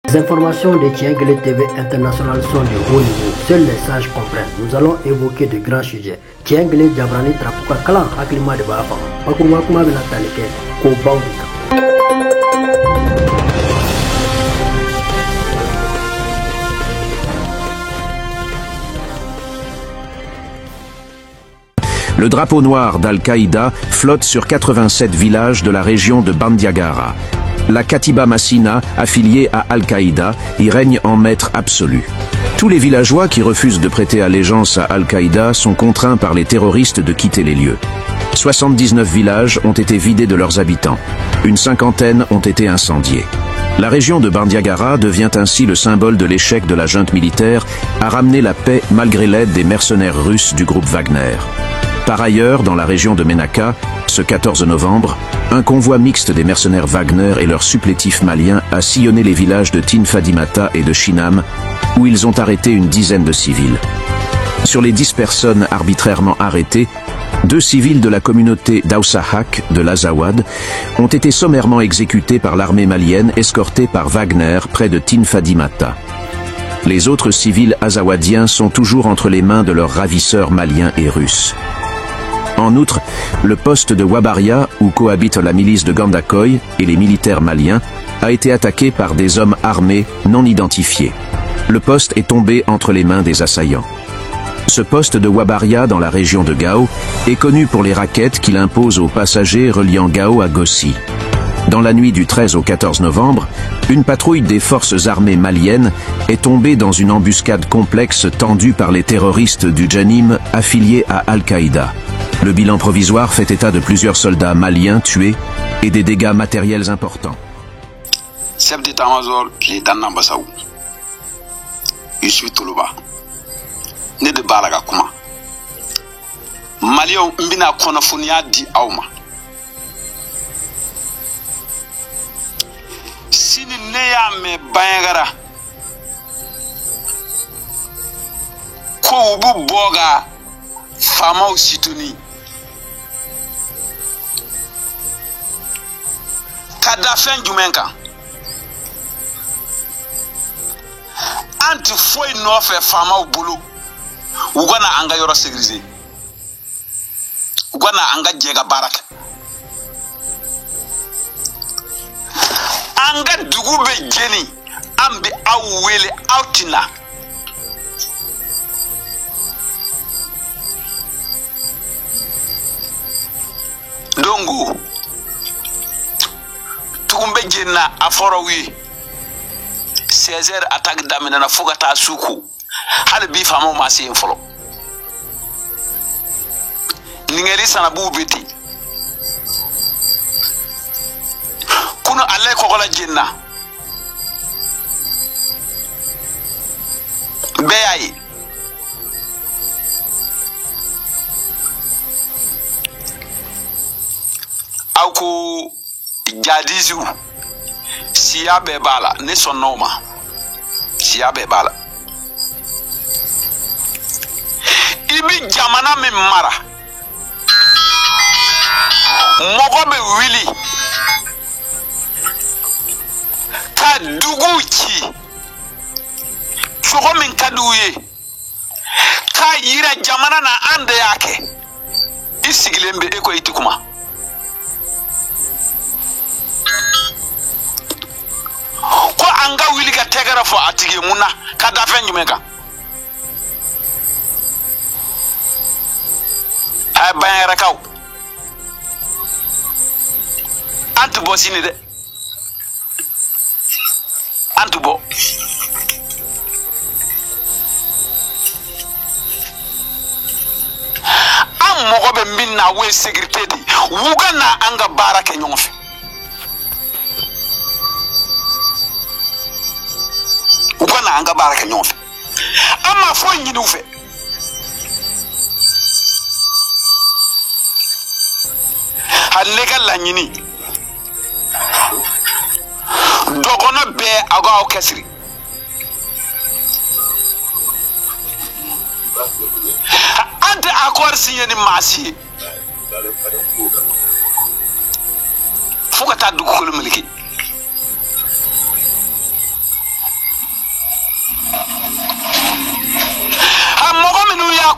Les informations de Tiengle TV International sont de haut niveau. Seuls les sages comprennent. Nous allons évoquer de grands sujets. Tiengle Jabrani Trapuka Kalan Haklima de Bafa. Makuma Kuma Benataleke, Kobambika. Le drapeau noir d'Al-Qaïda flotte sur 87 villages de la région de Bandiagara. La Katiba Massina, affiliée à Al-Qaïda, y règne en maître absolu. Tous les villageois qui refusent de prêter allégeance à Al-Qaïda sont contraints par les terroristes de quitter les lieux. 79 villages ont été vidés de leurs habitants. Une cinquantaine ont été incendiés. La région de Bandiagara devient ainsi le symbole de l'échec de la junte militaire à ramener la paix malgré l'aide des mercenaires russes du groupe Wagner. Par ailleurs, dans la région de Menaka, ce 14 novembre, un convoi mixte des mercenaires Wagner et leurs supplétifs maliens a sillonné les villages de Tinfadimata et de Shinam, où ils ont arrêté une dizaine de civils. Sur les 10 personnes arbitrairement arrêtées, 2 civils de la communauté d'Ausahak de l'Azawad ont été sommairement exécutés par l'armée malienne escortée par Wagner près de Tinfadimata. Les autres civils azawadiens sont toujours entre les mains de leurs ravisseurs maliens et russes. En outre, le poste de Wabaria, où cohabitent la milice de Gandakoy et les militaires maliens, a été attaqué par des hommes armés non identifiés. Le poste est tombé entre les mains des assaillants. Ce poste de Wabaria dans la région de Gao est connu pour les raquettes qu'il impose aux passagers reliant Gao à Gossi. Dans la nuit du 13 au 14 novembre, une patrouille des forces armées maliennes est tombée dans une embuscade complexe tendue par les terroristes du Janim affiliés à Al-Qaïda. Le bilan provisoire fait état de plusieurs soldats maliens tués et des dégâts matériels importants. Chef d'état-major, lieutenant Bassaou, Yusuf Toloba, né de Balaga Kuma. Malio mbina konafunia di auma. Sini neya me bayangara. Ko ubu boga fama usituni. Kadafen jumenka. Anti foi no fe fama ubulu. Ugana anga yoro segrize. Ugana anga jega barak. Anga dugube jeni ambi awele outina. Dongo tukumbe jenna aforo wi 16h attaque damina na fogata suku hal bi famo masi infolo ningeri sana bu beti kuno alle ko gola jenna beyayi auku jadizu siya bebala ne sonoma siya bebala ibi jamana me mara mogo be wili ka duguchi sogo min kaduye ka yira jamana na ande yake isigilembe eko itikuma ko anga wili ka tegara fo atige muna ka dafen jumeka ay bayara kaw antu bo sini de antu bo am mogo be minna we sécurité di wugana anga barake nyonfe ugana anga barake nyonfe ama fo nyidu fe halega la nyini dogono be aga o kesri ande accord signé ni masi fuka ta dugukolo miliki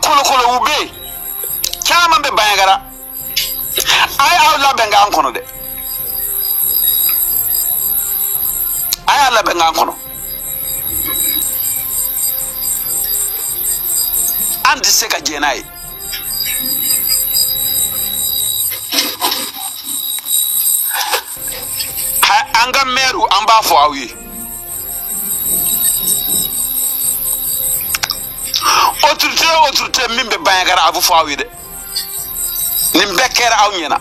kolo ube chama be bayangara ay awla benga ankono de ay ala benga ankono andi seka jenai anga meru amba fo awi autorité mimbe bayangara abu fo awi de nimbekera awnyena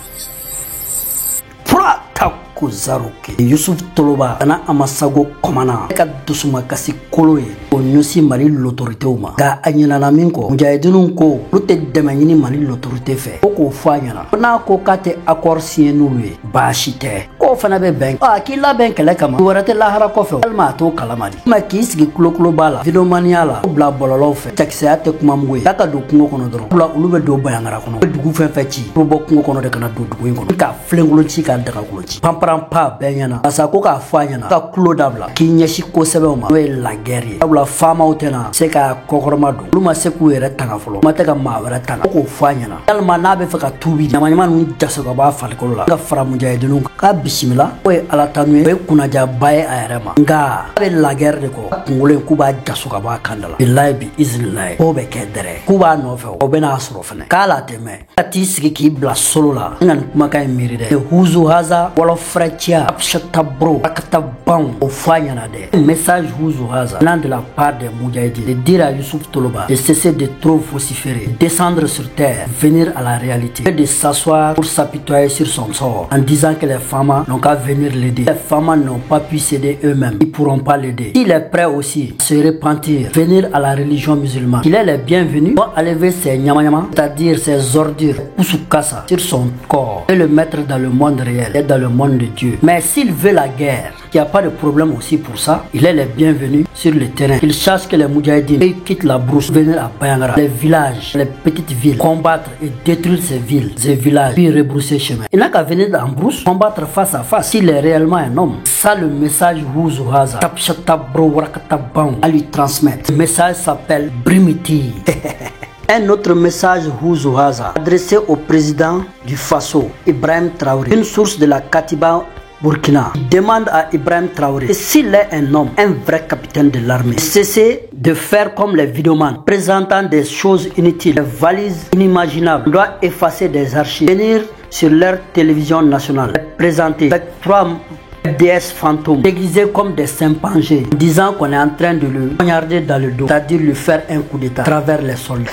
pura takuzaruke Yusuf Toloba ana amasago komana ka dusuma kasi kolo ye o nyusi mali l'autorité uma ga anyina na minko mujahidinun ko lute demanyini mali l'autorité fe ko fanyana na ko kate accord sienu we bashite ko fana be ben ki la ben kala kama warate la hara ko fe alma to kalamadi ma ki sigi kulo bala videomania la bla bololo fe taxi ate kuma mwe taka do kungo kono doro bla ulube do bayangara kono dugu fe fe ci pro bok kungo kono de kana do dugu kono ka flengulo ci ka daga kulo ci pamparampa benyana asa ko ka fanyana ka kulo dabla ki nyeshi ko sebe ma we la guerre abla fama utena se ka kokorma do luma se ku yere tanga folo mata ka ma wera tanga ko fanyana alma na be fa ka tubi nyama nu jaso ka ba fal ko la ka fara mujahidinu ka bismillah o ala tanu be kuna ja baye ayarema nga be la guerre de ko ngule ku ba jaso ka ba kandala billahi bi iznillah o be kedere ku ba no fe o be na asro fene kala teme ati sigi ki bla solo la ngan kuma ka miri de huzu haza wala frachia apshata bro akata ban o fanyana de message huzu haza l'un de la part des moudjahidines de dire à Yusuf Toloba de cesser de trop vociférer, descendre sur terre, venir à la réalité, et de s'asseoir pour s'apitoyer sur son sort en disant que les femmes n'ont qu'à venir l'aider. Les femmes n'ont pas pu s'aider eux-mêmes, ils ne pourront pas l'aider. Il est prêt aussi à se repentir, venir à la religion musulmane. Il est le bienvenu pour enlever ses nyama, c'est-à-dire ses ordures, kusukasa, sur son corps et le mettre dans le monde réel et dans le monde de Dieu. Mais s'il veut la guerre, il n'y a pas de problème aussi pour ça, il est le bienvenu sur le terrain. Il cherche que les moudjahidines quittent la brousse, venir à Bayangara, les villages, les petites villes, combattre et détruire ces villes, ces villages, puis rebrousser chemin. Il n'a qu'à venir en brousse, combattre face à face, s'il est réellement un homme. Ça, le message Huzu Haza, à lui transmettre. Le message s'appelle Brimiti. Un autre message Huzu Haza, adressé au président du Faso, Ibrahim Traoré, une source de la Katiba Burkina, demande à Ibrahim Traoré, s'il est un homme, un vrai capitaine de l'armée, cessez de faire comme les vidéomans, présentant des choses inutiles, des valises inimaginables. On doit effacer des archives, venir sur leur télévision nationale, les présenter avec 3 DS fantômes, déguisés comme des chimpanzés, disant qu'on est en train de le poignarder dans le dos, c'est-à-dire lui faire un coup d'état à travers les soldats.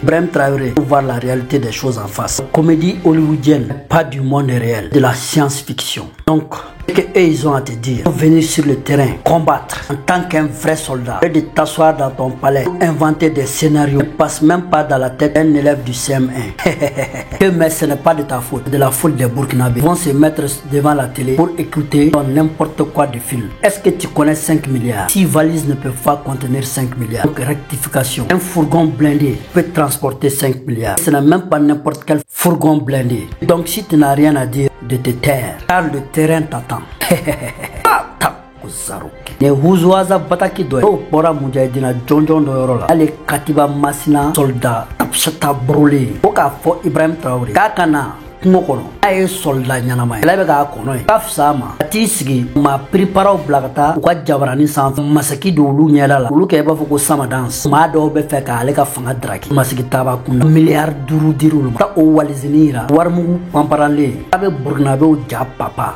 Ibrahim Traoré pour voir la réalité des choses en face. Comédie hollywoodienne, pas du monde réel, de la science-fiction. Donc, ce qu'eux ils ont à te dire, venir sur le terrain, combattre en tant qu'un vrai soldat, et de t'asseoir dans ton palais, inventer des scénarios, ne passe même pas dans la tête d'un élève du CM1. Mais ce n'est pas de ta faute, de la faute des Burkinabés. Ils vont se mettre devant la télé pour écouter n'importe quoi de film. Est-ce que tu connais 5 milliards? 6 valises ne peuvent pas contenir 5 milliards. Donc rectification. Un fourgon blindé peut transporter 5 milliards. Ce n'est même pas n'importe quel fourgon blindé. Donc si tu n'as rien à dire, de te taire, car le terrain t'attend. Ne Huzu Haza bataki doye o bora mujahidina jonjon do yorola ale katiba masina soldat tapshata brûlé o ka fo Ibrahim Traoré kakana kungokono ay soldat nyanama lebe ga kono kafsama ati sigi ma preparaw blagata ko jabarani san masaki do lu nyala la lu ke ba fo ko sama dance ma do be fe ka ale ka fanga draki masiki taba kun milliard duru dirul ta o walizinira warmu pamparanle abe burnabe o ja papa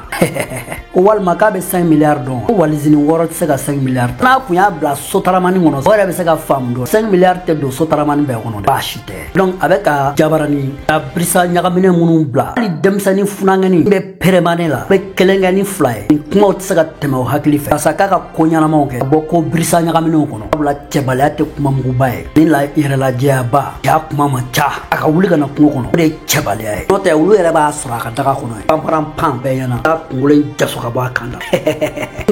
o wal makabe 5 milliards don o walizini woro se ka 5 milliards na kunya bla sotaramani ngono o be se ka fam do 5 milliards te do sotaramani be ngono bashite donc avec a jabarani a brisa nyagamine munu bla ali demsani funangani be peremane la be kelengani fly kuma o se ka tema o hakili fe asaka ka konya na monke boko brisa nyagamine ngono bla chebalate kuma mubaye ni la irela jaba ya kuma macha aka wuli kana kungo kono de chebalaya no te wulu ere ba sura ka daga kono pamparam pam be yana ngule jaso ka ba kanda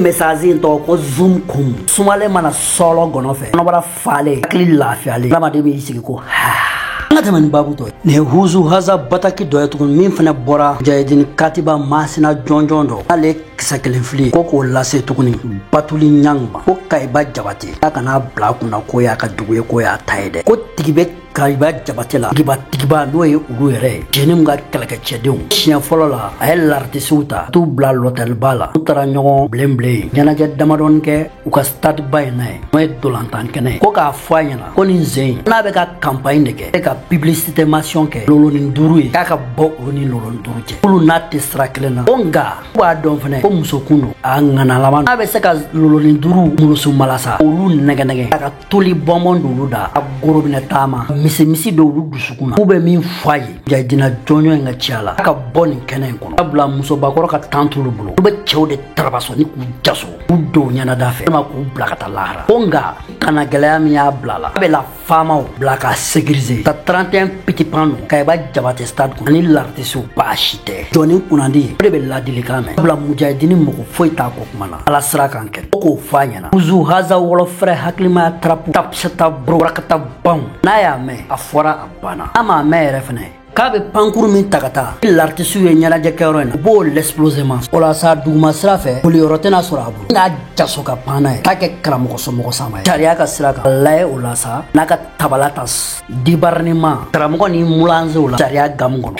message to ko zoom kum sumale mana solo gono fe no bara fale akli lafiale lama de mi sigi ko ha Kataman babuto ne huzu haza bataki doyatu min fana bora jayedin katiba masina jonjondo ale kisakelen fili koko lase tukuni batuli nyangba ko kaiba jabati kana bla kuna ko ya ka duguye ko ya tayde ko tigibe kaiba jabati la tigiba no ye ulu yere jenim ga kalaka chedew sian folo la ay l'artisuta tu bla l'hotel bala utara nyogo blemble nyana ja damadon ke u ka start by nay moy dolantan kene ko ka fanya ko ni zein na be ka campagne de ke ka publicité mation ke lolo ni nduru e ka bo ni lolo nduru je ulu natte straklena onga wa don fene ko musokundo angana lama na be se ka lolo ni nduru muso malasa ulu nege ka toli bomondo luda agorobina tama misi do lu dusukuna ube min faye jadina jonyo nga chiala ka boni kenen kono abla muso bakoro ka tantulu bulo ube chewde trabaso ni ku jaso udo nyana dafe ma ku blakata lara onga kana galami ya blala be la fama blaka sécuriser ta 31 petit pano kay ba jabate stade ko ni l'artiste ba chite joni kunandi be la dilikame abla mujahidini moko foita ko kumana ala sra kanken ko fanyana uzu haza wolo frère haklima trapu tapsata bro rakata bam naya me afora abana ama mere fene kabe pankuru min takata l'artiste ye nyala jekero na bo l'explosement ola sa duma srafe poli rotena sorabu na jasoka pana take kramo ko somo ko sama sharia ka sraka lay ola sa naka tabalatas dibarnima kramo ni mulanze ola sharia gamgono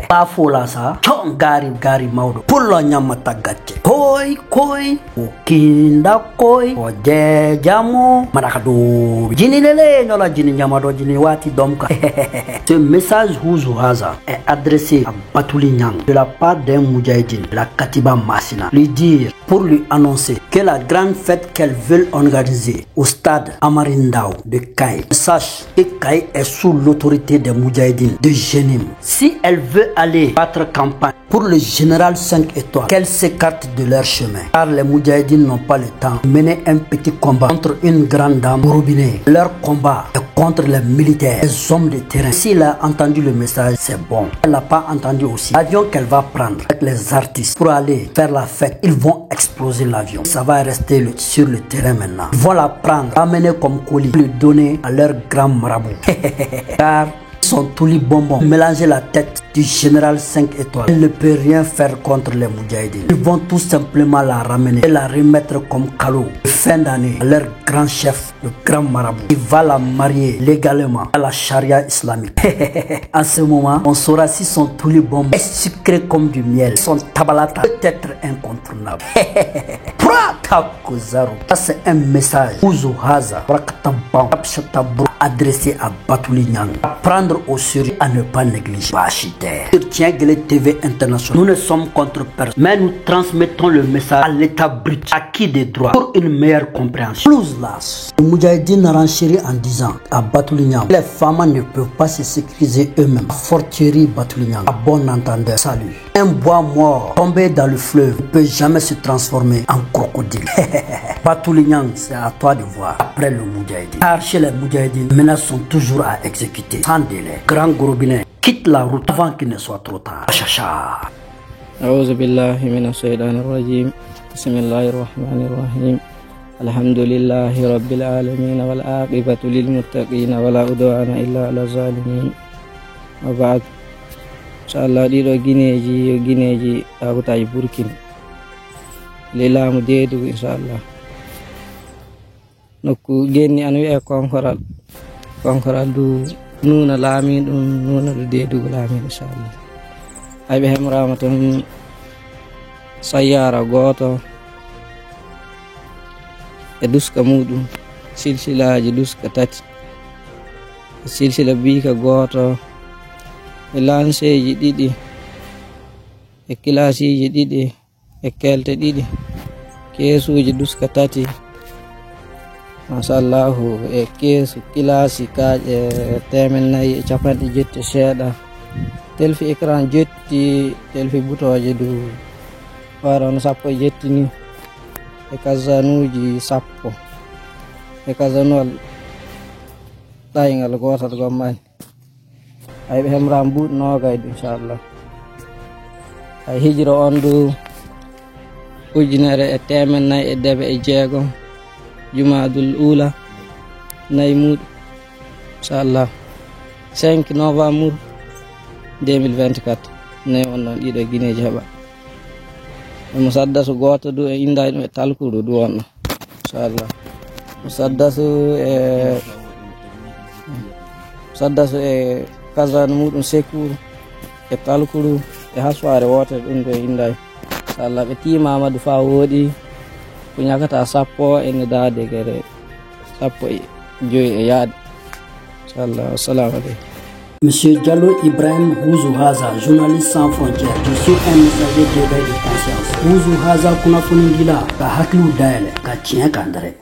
pa fola sa chon gari maudo pullo nyama tagache koi ukinda koi oje jamo marakado jini lele nola jini nyama do jini wati domka ce message Haza est adressé à Batouli Nyang de la part d'un moudjahidine, la Katiba Masina, lui dire pour lui annoncer que la grande fête qu'elle veut organiser au stade Amarindao de Kaye, sache que Kaye est sous l'autorité des moudjahidines de Jenim. Si elle veut aller battre campagne pour le général 5 étoiles, qu'elle s'écarte de leur chemin, car les moudjahidines n'ont pas le temps de mener un petit combat contre une grande dame robinet. Leur combat est contre les militaires, les hommes de terrain. S'il a entendu le message, c'est bon. Elle n'a pas entendu aussi. L'avion qu'elle va prendre avec les artistes pour aller faire la fête, ils vont exploser l'avion. Ça va rester sur le terrain maintenant. Ils vont la prendre, amener comme colis, le donner à leur grand marabout. Car sont tous les bonbons. Mélanger la tête du général 5 étoiles. Elle ne peut rien faire contre les moudjahidines. Ils vont tout simplement la ramener et la remettre comme cadeau de fin d'année à leur grand chef, le grand marabout. Il va la marier légalement à la charia islamique. En ce moment, on saura si son tous les bonbons est sucré comme du miel. Son tabalata peut être incontournable. Ça c'est un message adressé à Batouli Nyang. Prendre au sérieux, à ne pas négliger. Sur Tienguele TV International, nous ne sommes contre personne, mais nous transmettons le message à l'état brut, acquis des droits, pour une meilleure compréhension. Plus las, les Moudjahidines renchérit en disant à Batouli Nyang, les femmes ne peuvent pas se sécuriser eux-mêmes. Fortieri Batouli Nyang, à bon entendeur, salut. Un bois mort tombé dans le fleuve ne peut jamais se transformer en crocodile. Batouli Nyang, c'est à toi de voir après le Moudjahidine. Car chez les Moudjahidines, les menaces sont toujours à exécuter. Sans délai, grand Gorobinet quitte la route avant qu'il ne soit trop tard. Chacha. A'udhu billahi minash shaitanir rajim. Bismillahir rahmanir rahim. Alhamdulillahi rabbil alamin wal aqibatu lil muttaqin wala udwana illa ala zalimin. Wa ba'd. Inshallah dido gineji akutaji Burkina. Lilamu deedu inshallah. Nokku genni an wi'e konkoral du nuna laami ɗum nuna ɗo deedugo laami inchallah ayɓe hemrama ton sayyara gooto e duska muɗum silsilaji duska tati silsila biika gooto e lanceji ɗiɗi e kilasiji ɗiɗi e kelte ɗiɗi keesuji duska tati masallahu e keesu kilasi kaaje temen nayi e capanɗe jetti seeɗa telfi écran jetti telfi butoje du warono 10 jetti ni e kasanuji 10 e kasanuwal ɗaygal gotal gommani ay ɓe hemram buuɗi nogayde inchallah ay hijira on du 1406 Jumadul Ula nayi muɗum inchallah 5 novembre 2024 ne on non ɗiɗo guineji heɓa musaddasu goto du e inda ɗum e talkudu du wonno inchallah musaddasu e kasane muɗum secours e talkudu e hasware wotere ɗum do e inda inchallah ɓe timama du fa woɗi ko ñakata sappo ene daade gere sappo e joyi e yaade inchallah. Assalamu aleykum. Monsieur Diallo Ibrahim Ouzou Haza, journaliste sans frontières, je suis un messager d'éveil de conscience. Ouzou Haza kunafuni dila ka hakliu dayele ka tiɲɛ kan dɛrɛ.